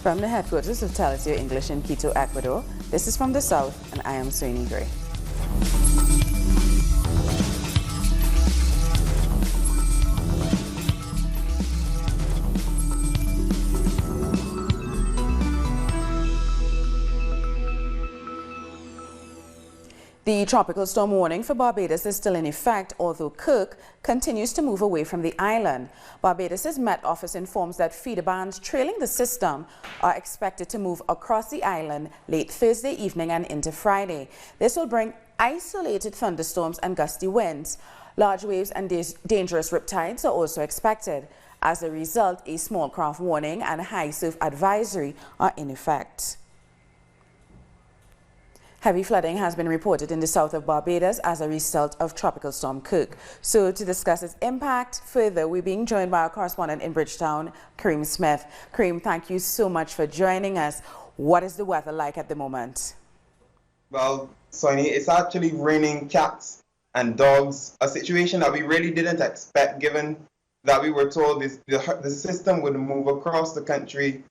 From the headquarters of Telesio English in Quito, Ecuador, this is From the South, and I am Soini Gray. The tropical storm warning for Barbados is still in effect, although Kirk continues to move away from the island. Barbados's Met Office informs that feeder bands trailing the system are expected to move across the island late Thursday evening and into Friday. This will bring isolated thunderstorms and gusty winds. Large waves and dangerous riptides are also expected. As a result, a small craft warning and high surf advisory are in effect. Heavy flooding has been reported in the south of Barbados as a result of Tropical Storm Kirk. So to discuss its impact further, we're being joined by our correspondent in Bridgetown, Kareem Smith. Kareem, thank you so much for joining us. What is the weather like at the moment? Well, Sonia, it's actually raining cats and dogs, a situation that we really didn't expect, given that we were told the system would move across the country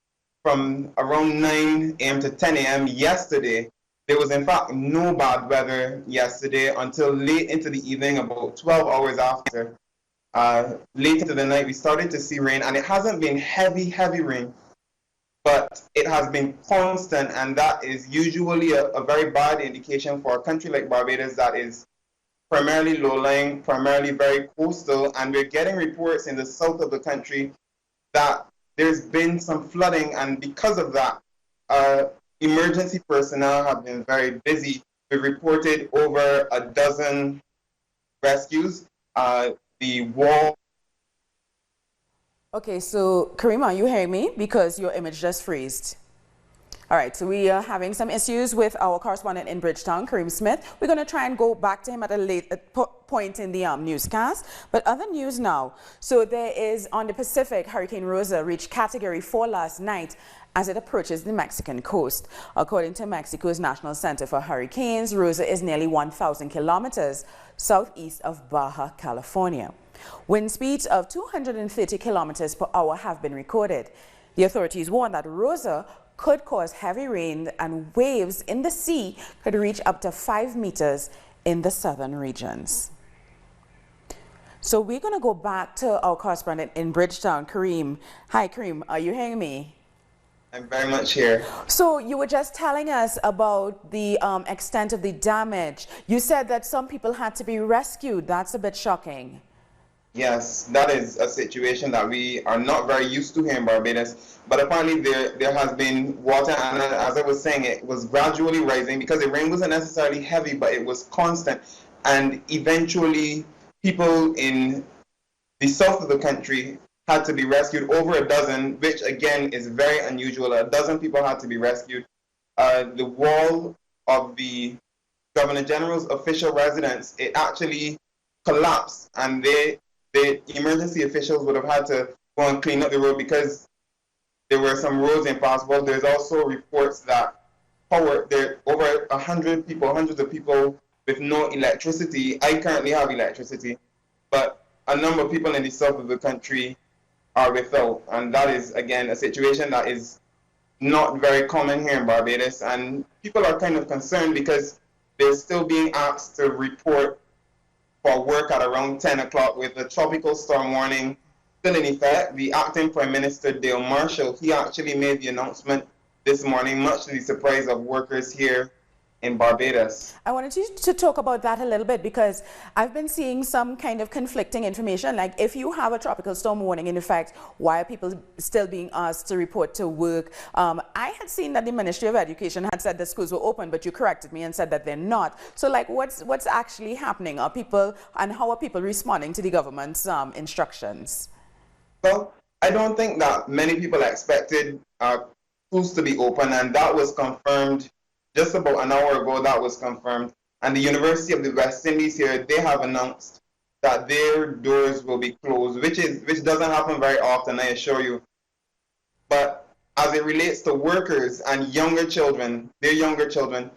from around 9 a.m. to 10 a.m. yesterday. There was, in fact, no bad weather yesterday until late into the evening, about 12 hours after. Late into the night, we started to see rain, and it hasn't been heavy rain, but it has been constant, and that is usually a very bad indication for a country like Barbados that is primarily low-lying, primarily very coastal, and we're getting reports in the south of the country that there's been some flooding, and because of that, emergency personnel have been very busy. We've reported over a dozen rescues. The wall. Okay, so Kareem, are you hearing me? Because your image just freezed. All right, so we are having some issues with our correspondent in Bridgetown, Kareem Smith. We're going to try and go back to him at a later point in the newscast. But other news now. So there is, on the Pacific, Hurricane Rosa reached Category 4 last night as it approaches the Mexican coast. According to Mexico's National Center for Hurricanes, Rosa is nearly 1,000 kilometers southeast of Baja California. Wind speeds of 230 kilometers per hour have been recorded. The authorities warn that Rosa could cause heavy rain, and waves in the sea could reach up to 5 meters in the southern regions. So we're going to go back to our correspondent in Bridgetown, Kareem. Hi, Kareem. Are you hearing me? I'm very much here. So you were just telling us about the extent of the damage. You said that some people had to be rescued. That's a bit shocking. Yes, that is a situation that we are not very used to here in Barbados. But apparently there has been water, and as I was saying, it was gradually rising because the rain wasn't necessarily heavy, but it was constant. And eventually people in the south of the country had to be rescued, over a dozen, which again is very unusual. A dozen people had to be rescued. The wall of the Governor General's official residence, it actually collapsed, and the emergency officials would have had to go and clean up the road because there were some roads impassable. There's also reports that there are over hundreds of people with no electricity. I currently have electricity, but a number of people in the south of the country are without, and that is again a situation that is not very common here in Barbados, and people are kind of concerned because they're still being asked to report for work at around 10 o'clock with the tropical storm warning still in effect. The acting Prime Minister Dale Marshall, he actually made the announcement this morning, much to the surprise of workers here in Barbados. I wanted you to talk about that a little bit because I've been seeing some kind of conflicting information. Like, if you have a tropical storm warning in effect, why are people still being asked to report to work? I had seen that the Ministry of Education had said that schools were open, but you corrected me and said that they're not. So, like, what's actually happening? Are people, and how are people responding to the government's instructions? Well, I don't think that many people expected schools to be open, and that was confirmed just about an hour ago. That was confirmed. And the University of the West Indies here, they have announced that their doors will be closed, which doesn't happen very often, I assure you. But as it relates to workers and younger children, their younger children,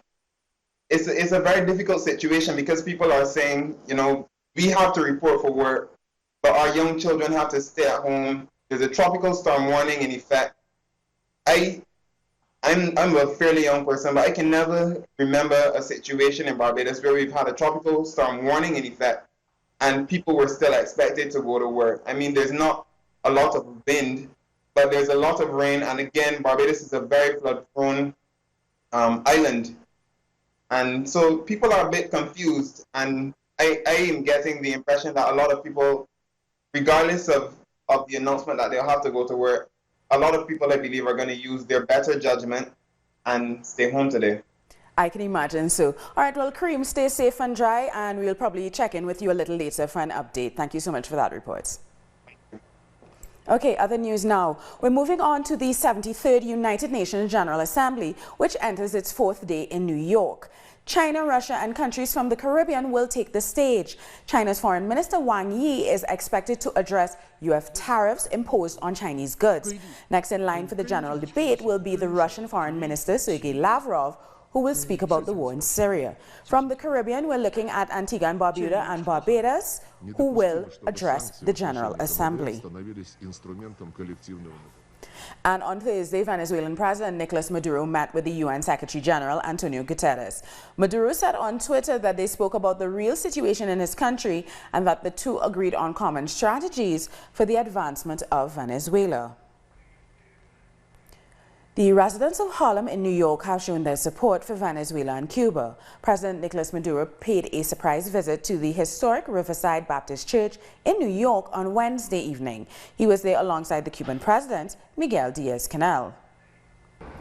it's a very difficult situation because people are saying, you know, we have to report for work, but our young children have to stay at home. There's a tropical storm warning in effect. I I'm a fairly young person, but I can never remember a situation in Barbados where we've had a tropical storm warning in effect and people were still expected to go to work. I mean, there's not a lot of wind, but there's a lot of rain. And again, Barbados is a very flood-prone island. And so people are a bit confused. And I am getting the impression that a lot of people, regardless of the announcement that they'll have to go to work, a lot of people, I believe, are going to use their better judgment and stay home today. I can imagine so. All right, well, Kareem, stay safe and dry, and we'll probably check in with you a little later for an update. Thank you so much for that report. Okay, other news now. We're moving on to the 73rd United Nations General Assembly, which enters its 4th day in New York. China, Russia, and countries from the Caribbean will take the stage. China's Foreign Minister Wang Yi is expected to address U.S. tariffs imposed on Chinese goods. Next in line for the general debate will be the Russian Foreign Minister Sergei Lavrov, who will speak about the war in Syria. From the Caribbean, we're looking at Antigua and Barbuda and Barbados, who will address the General Assembly. And on Thursday, Venezuelan President Nicolas Maduro met with the UN Secretary General Antonio Guterres. Maduro said on Twitter that they spoke about the real situation in his country and that the two agreed on common strategies for the advancement of Venezuela. The residents of Harlem in New York have shown their support for Venezuela and Cuba. President Nicolas Maduro paid a surprise visit to the historic Riverside Baptist Church in New York on Wednesday evening. He was there alongside the Cuban president, Miguel Diaz-Canel.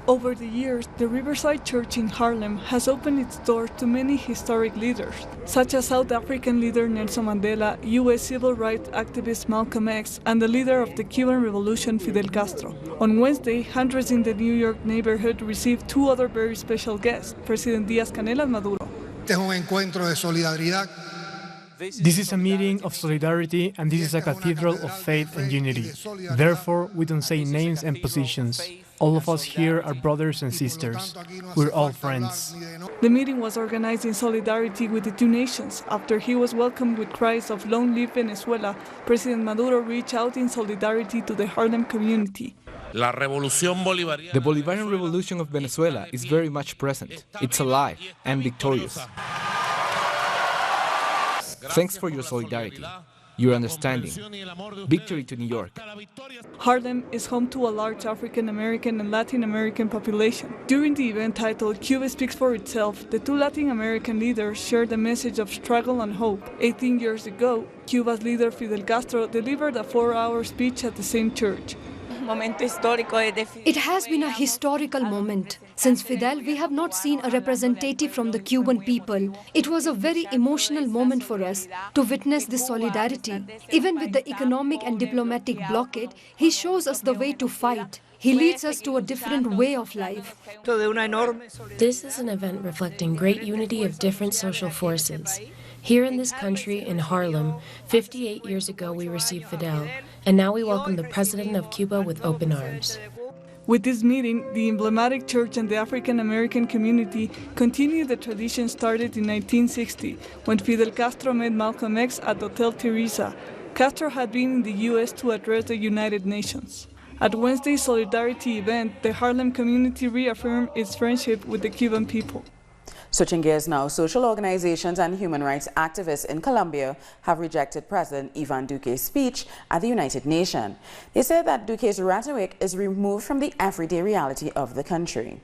Over the years, the Riverside Church in Harlem has opened its doors to many historic leaders, such as South African leader Nelson Mandela, U.S. civil rights activist Malcolm X, and the leader of the Cuban Revolution, Fidel Castro. On Wednesday, hundreds in the New York neighborhood received two other very special guests, President Diaz-Canel and Maduro. This is a meeting of solidarity, and this is a cathedral of faith and unity. Therefore, we don't say names and positions. All of us here are brothers and sisters. We're all friends. The meeting was organized in solidarity with the two nations. After he was welcomed with cries of "Long live Venezuela," President Maduro reached out in solidarity to the Harlem community. The Bolivarian Revolution of Venezuela is very much present. It's alive and victorious. Thanks for your solidarity, your understanding. Victory to New York. Harlem is home to a large African American and Latin American population. During the event titled "Cuba Speaks for Itself," the two Latin American leaders shared a message of struggle and hope. 18 years ago, Cuba's leader Fidel Castro delivered a 4-hour speech at the same church. It has been a historical moment. Since Fidel, we have not seen a representative from the Cuban people. It was a very emotional moment for us to witness this solidarity. Even with the economic and diplomatic blockade, he shows us the way to fight. He leads us to a different way of life. This is an event reflecting great unity of different social forces. Here in this country, in Harlem, 58 years ago we received Fidel, and now we welcome the President of Cuba with open arms. With this meeting, the emblematic church and the African American community continue the tradition started in 1960, when Fidel Castro met Malcolm X at Hotel Teresa. Castro had been in the U.S. to address the United Nations. At Wednesday's solidarity event, the Harlem community reaffirmed its friendship with the Cuban people. Switching gears now, social organizations and human rights activists in Colombia have rejected President Ivan Duque's speech at the United Nations. They said that Duque's rhetoric is removed from the everyday reality of the country.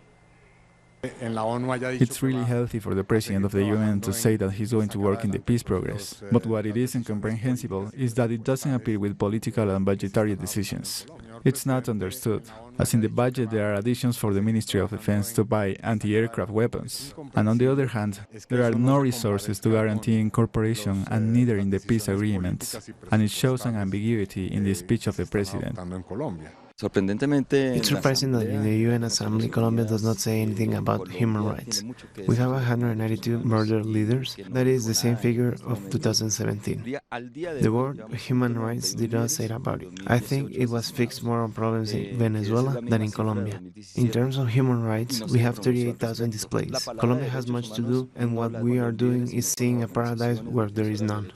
It's really healthy for the President of the UN to say that he's going to work in the peace progress. But what it is incomprehensible is that it doesn't appear with political and budgetary decisions. It's not understood, as in the budget there are additions for the Ministry of Defense to buy anti-aircraft weapons. And on the other hand, there are no resources to guarantee incorporation and neither in the peace agreements. And it shows an ambiguity in the speech of the President. It's surprising that in the UN Assembly, Colombia does not say anything about human rights. We have 192 murdered leaders. That is the same figure of 2017. The word human rights did not say about it. I think it was fixed more on problems in Venezuela than in Colombia. In terms of human rights, we have 38,000 displays. Colombia has much to do, and what we are doing is seeing a paradise where there is none.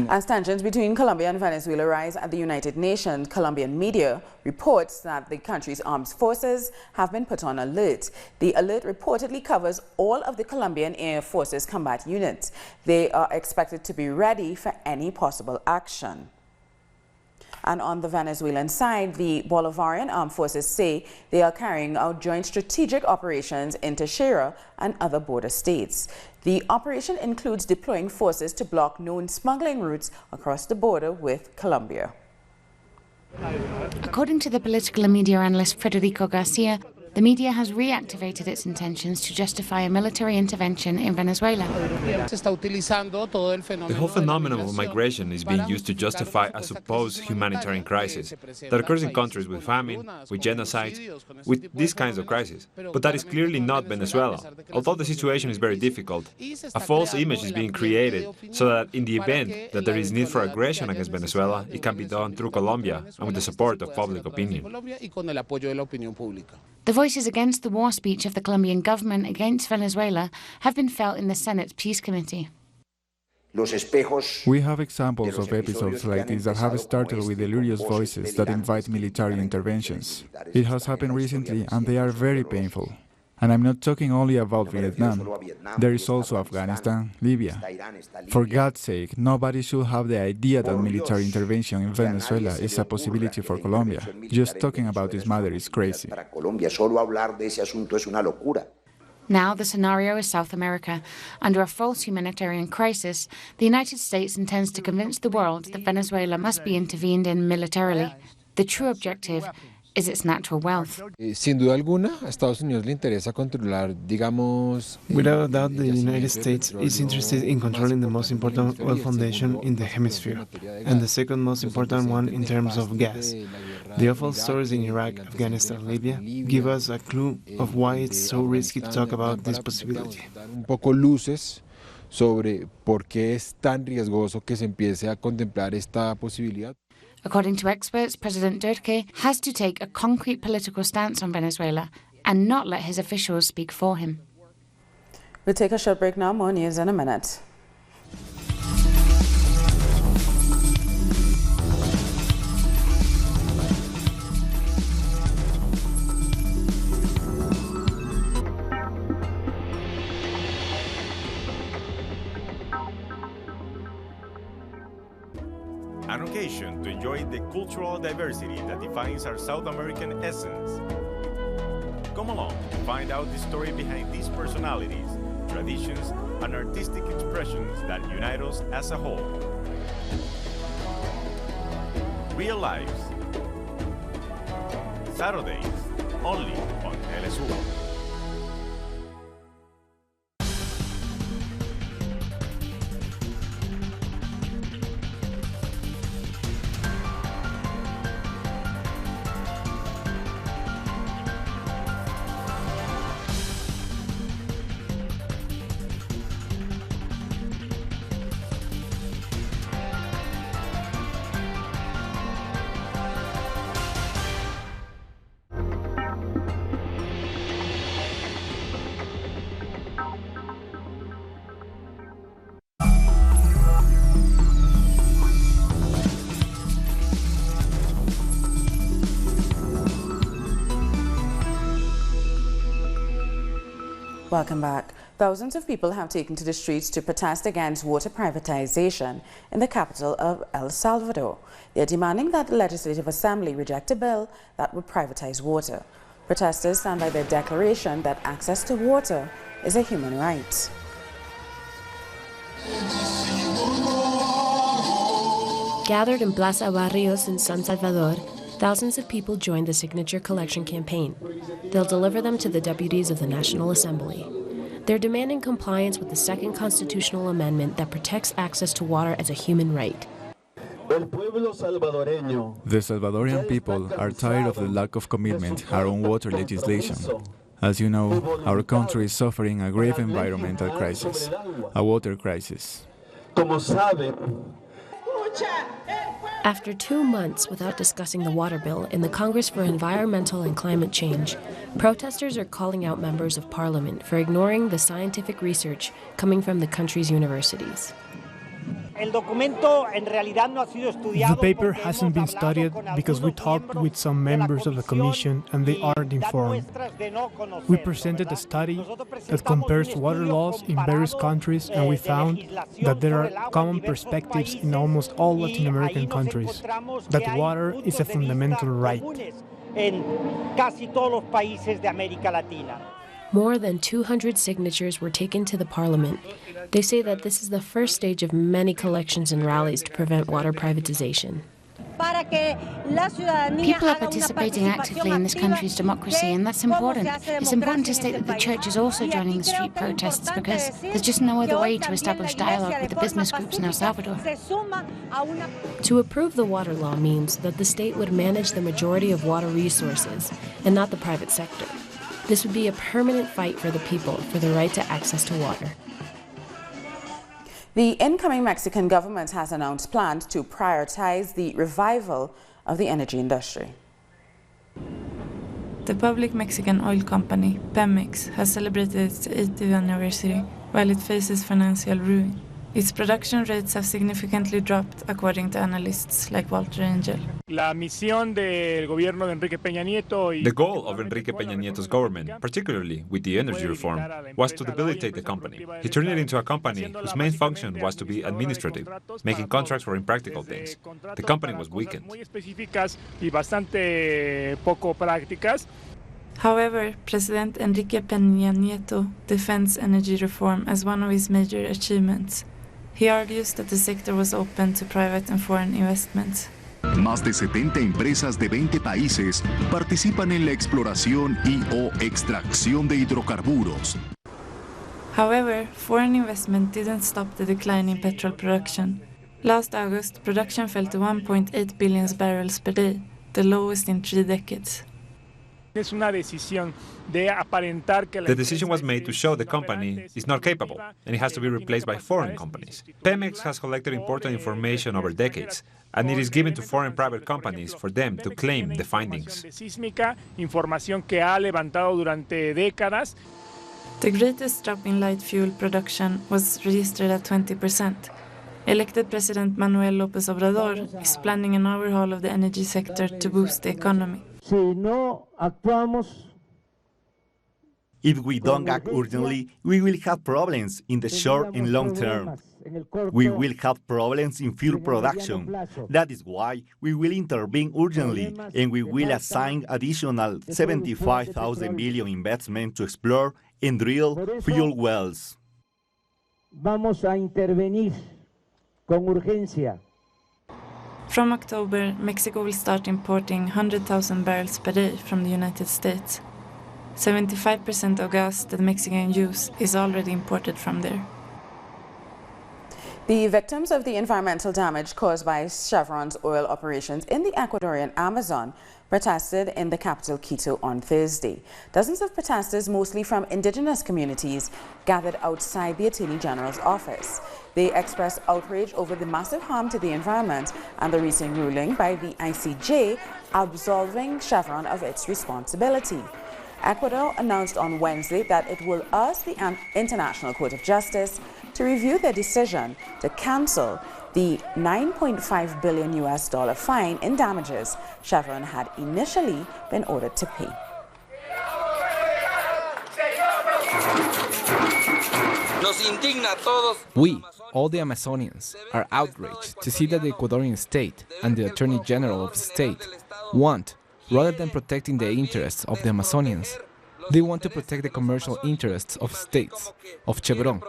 As tensions between Colombia and Venezuela rise at the United Nations, Colombian media reports that the country's armed forces have been put on alert. The alert reportedly covers all of the Colombian Air Force's combat units. They are expected to be ready for any possible action. And on the Venezuelan side, the Bolivarian armed forces say they are carrying out joint strategic operations in Táchira and other border states. The operation includes deploying forces to block known smuggling routes across the border with Colombia. According to the political and media analyst Federico Garcia, the media has reactivated its intentions to justify a military intervention in Venezuela. The whole phenomenon of migration is being used to justify a supposed humanitarian crisis that occurs in countries with famine, with genocide, with these kinds of crises. But that is clearly not Venezuela. Although the situation is very difficult, a false image is being created so that in the event that there is need for aggression against Venezuela, it can be done through Colombia and with the support of public opinion. The voices against the war speech of the Colombian government against Venezuela have been felt in the Senate's Peace Committee. We have examples of episodes like this that have started with delirious voices that invite military interventions. It has happened recently and they are very painful. And I'm not talking only about Vietnam. There is also Afghanistan, Libya. For God's sake, nobody should have the idea that military intervention in Venezuela is a possibility for Colombia. Just talking about this matter is crazy. Now the scenario is South America. Under a false humanitarian crisis, the United States intends to convince the world that Venezuela must be intervened in militarily. The true objective is its natural wealth. Sin duda alguna, a Estados Unidos le interesa controlar, digamos... Without a doubt, the United States is interested in controlling the most important oil foundation in the hemisphere, and the second most important one in terms of gas. The awful stories in Iraq, Afghanistan, Libya give us a clue of why it's so risky to talk about this possibility. Un poco luces sobre por qué es tan riesgoso que se empiece a contemplar esta posibilidad. According to experts, President Duque has to take a concrete political stance on Venezuela and not let his officials speak for him. We'll take a short break now. More news in a minute. An occasion to enjoy the cultural diversity that defines our South American essence. Come along to find out the story behind these personalities, traditions, and artistic expressions that unite us as a whole. Real Lives. Saturdays, only on Telesur. Welcome back. Thousands of people have taken to the streets to protest against water privatization in the capital of El Salvador. They are demanding that the Legislative Assembly reject a bill that would privatize water. Protesters stand by their declaration that access to water is a human right. Gathered in Plaza Barrios in San Salvador, thousands of people joined the signature collection campaign. They'll deliver them to the deputies of the National Assembly. They're demanding compliance with the second constitutional amendment that protects access to water as a human right. The Salvadorian people are tired of the lack of commitment to our own water legislation. As you know, our country is suffering a grave environmental crisis, a water crisis. After 2 months without discussing the water bill in the Congress for Environmental and Climate Change, protesters are calling out members of parliament for ignoring the scientific research coming from the country's universities. The paper hasn't been studied because we talked with some members of the Commission and they aren't informed. We presented a study that compares water laws in various countries and we found that there are common perspectives in almost all Latin American countries, that water is a fundamental right. More than 200 signatures were taken to the parliament. They say that this is the first stage of many collections and rallies to prevent water privatization. People are participating actively in this country's democracy, and that's important. It's important to state that the church is also joining the street protests because there's just no other way to establish dialogue with the business groups in El Salvador. To approve the water law means that the state would manage the majority of water resources and not the private sector. This would be a permanent fight for the people for the right to access to water. The incoming Mexican government has announced plans to prioritize the revival of the energy industry. The public Mexican oil company, Pemex, has celebrated its 80th anniversary while it faces financial ruin. Its production rates have significantly dropped, according to analysts like Walter Angel. The goal of Enrique Peña Nieto's government, particularly with the energy reform, was to debilitate the company. He turned it into a company whose main function was to be administrative, making contracts for impractical things. The company was weakened. However, President Enrique Peña Nieto defends energy reform as one of his major achievements. He argues that the sector was open to private and foreign investments. Más de 70 empresas de 20 países participan en la exploración y o extracción de hidrocarburos. However, foreign investment didn't stop the decline in petrol production. Last August, production fell to 1.8 billion barrels per day, the lowest in 3 decades. The decision was made to show the company is not capable and it has to be replaced by foreign companies. Pemex has collected important information over decades and it is given to foreign private companies for them to claim the findings. The greatest drop in light fuel production was registered at 20%. Elected President Manuel López Obrador is planning an overhaul of the energy sector to boost the economy. If we don't act urgently, we will have problems in the short and long term. We will have problems in fuel production. That is why we will intervene urgently and we will assign additional 75,000 billion investment to explore and drill fuel wells. Vamos a intervenir con urgencia. From October, Mexico will start importing 100,000 barrels per day from the United States. 75% of gas that Mexicans use is already imported from there. The victims of the environmental damage caused by Chevron's oil operations in the Ecuadorian Amazon protested in the capital Quito on Thursday. Dozens of protesters, mostly from indigenous communities, gathered outside the Attorney General's office. They expressed outrage over the massive harm to the environment and the recent ruling by the ICJ absolving Chevron of its responsibility. Ecuador announced on Wednesday that it will ask the International Court of Justice to review their decision to cancel the $9.5 billion fine in damages Chevron had initially been ordered to pay. We, all the Amazonians, are outraged to see that the Ecuadorian state and the Attorney General of the state want, rather than protecting the interests of the Amazonians, they want to protect the commercial interests of states, of Chevron.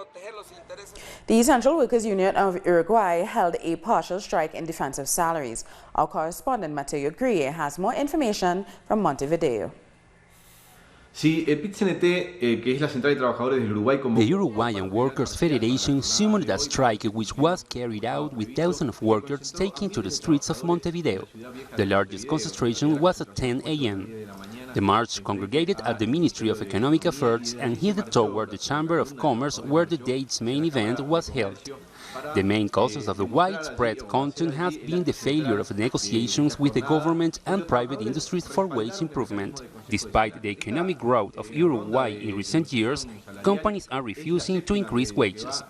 The Central Workers Union of Uruguay held a partial strike in defense of salaries. Our correspondent Mateo Grie has more information from Montevideo. Sí, el PIT-CNT, que es la Central de Trabajadores del Uruguay, The Uruguayan Workers' Federation summoned a strike which was carried out with thousands of workers taking to the streets of Montevideo. The largest concentration was at 10 a.m. The march congregated at the Ministry of Economic Affairs and headed toward the Chamber of Commerce, where the day's main event was held. The main causes of the widespread content have been the failure of negotiations with the government and private industries for wage improvement. Despite the economic growth of Uruguay in recent years, companies are refusing to increase wages.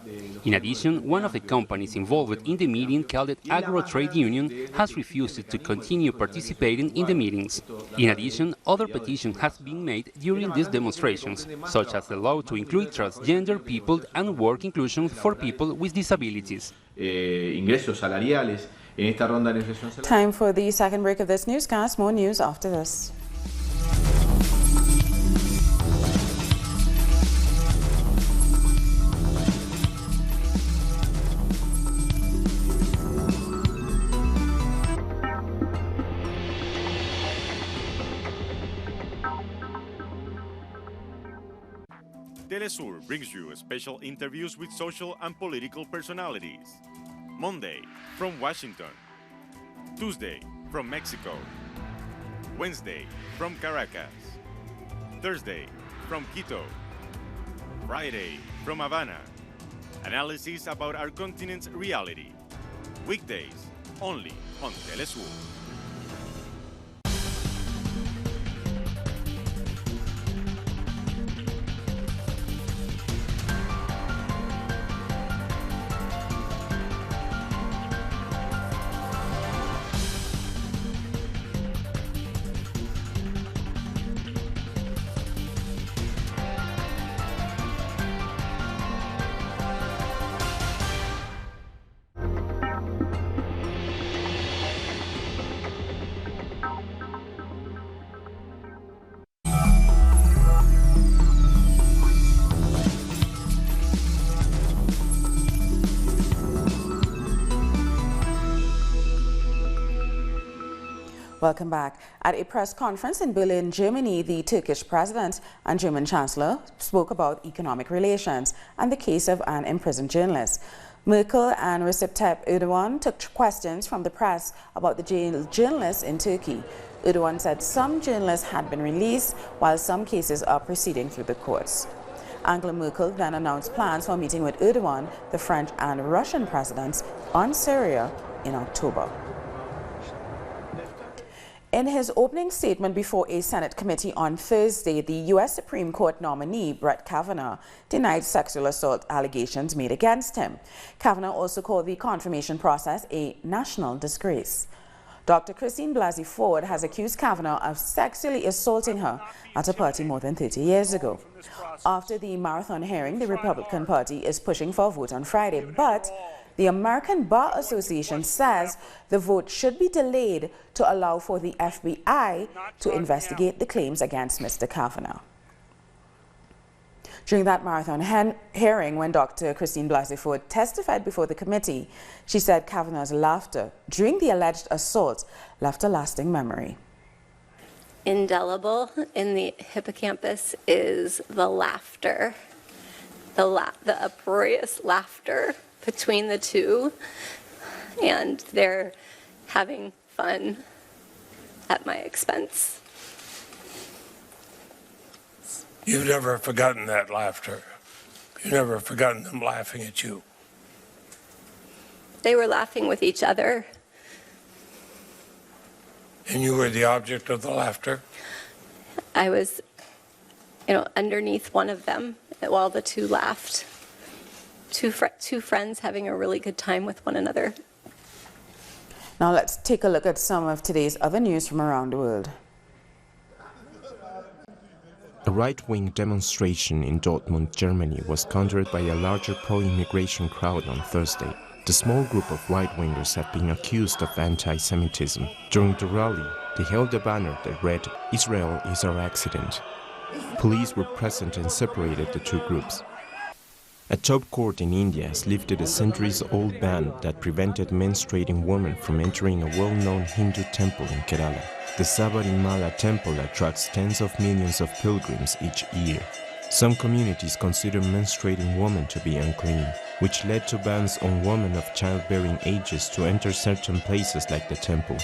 In addition, one of the companies involved in the meeting, called Agro Trade Union, has refused to continue participating in the meetings. In addition, other petitions have been made during these demonstrations, such as the law to include transgender people and work inclusion for people with disabilities. Time for the second break of this newscast. More news after this. Telesur brings you special interviews with social and political personalities. Monday, from Washington. Tuesday, from Mexico. Wednesday, from Caracas. Thursday, from Quito. Friday, from Havana. Analysis about our continent's reality. Weekdays, only on Telesur. Welcome back. At a press conference in Berlin, Germany, the Turkish president and German chancellor spoke about economic relations and the case of an imprisoned journalist. Merkel and Recep Tayyip Erdogan took questions from the press about the jailed journalists in Turkey. Erdogan said some journalists had been released, while some cases are proceeding through the courts. Angela Merkel then announced plans for a meeting with Erdogan, the French and Russian presidents, on Syria in October. In his opening statement before a Senate committee on Thursday, the U.S. Supreme Court nominee Brett Kavanaugh denied sexual assault allegations made against him. Kavanaugh also called the confirmation process a national disgrace. Dr. Christine Blasey Ford has accused Kavanaugh of sexually assaulting her at a party more than 30 years ago. After the marathon hearing, the Republican Party is pushing for a vote on Friday, but the American Bar Association says the vote should be delayed to allow for the FBI to investigate the claims against Mr. Kavanaugh. During that marathon hearing, when Dr. Christine Blasey Ford testified before the committee, she said Kavanaugh's laughter during the alleged assault left a lasting memory. Indelible in the hippocampus is the laughter, the uproarious laughter between the two, and they're having fun at my expense. You've never forgotten that laughter. You've never forgotten them laughing at you. They were laughing with each other. And you were the object of the laughter? I was, underneath one of them while the two laughed. Two friends having a really good time with one another. Now let's take a look at some of today's other news from around the world. A right-wing demonstration in Dortmund, Germany was countered by a larger pro-immigration crowd on Thursday. The small group of right-wingers have been accused of anti-Semitism. During the rally, they held a banner that read, "Israel is our accident." Police were present and separated the two groups. A top court in India has lifted a centuries-old ban that prevented menstruating women from entering a well-known Hindu temple in Kerala. The Sabarimala temple attracts tens of millions of pilgrims each year. Some communities consider menstruating women to be unclean, which led to bans on women of childbearing ages to enter certain places like the temple.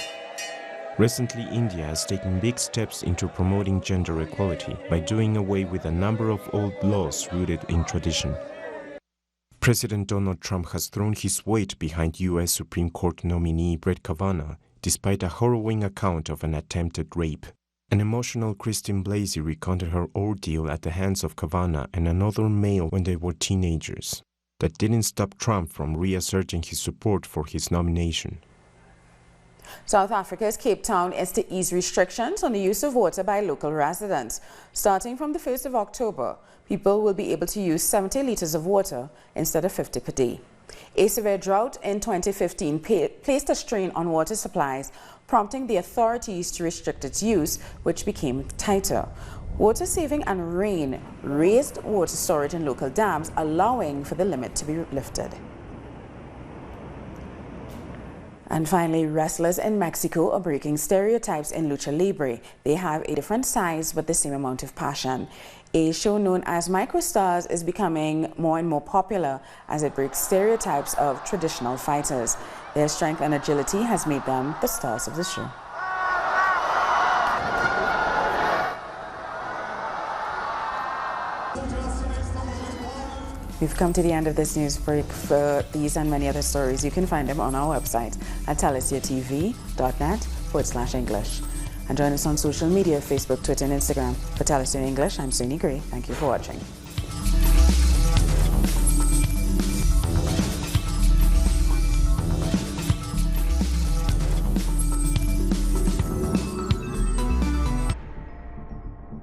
Recently, India has taken big steps into promoting gender equality by doing away with a number of old laws rooted in tradition. President Donald Trump has thrown his weight behind U.S. Supreme Court nominee Brett Kavanaugh, despite a harrowing account of an attempted rape. An emotional Christine Blasey recounted her ordeal at the hands of Kavanaugh and another male when they were teenagers. that didn't stop Trump from reasserting his support for his nomination. South Africa's Cape Town is to ease restrictions on the use of water by local residents. Starting from the 1st of October, people will be able to use 70 liters of water instead of 50 per day. A severe drought in 2015 placed a strain on water supplies, prompting the authorities to restrict its use, which became tighter. Water saving and rain raised water storage in local dams, allowing for the limit to be lifted. And finally, wrestlers in Mexico are breaking stereotypes in lucha libre. They have a different size but the same amount of passion. A show known as Microstars is becoming more and more popular as it breaks stereotypes of traditional fighters. Their strength and agility has made them the stars of the show. We've come to the end of this news break. For these and many other stories, you can find them on our website at telesiatv.net/English. And join us on social media, Facebook, Twitter, and Instagram. For Telesur English, I'm Suni Gray. Thank you for watching.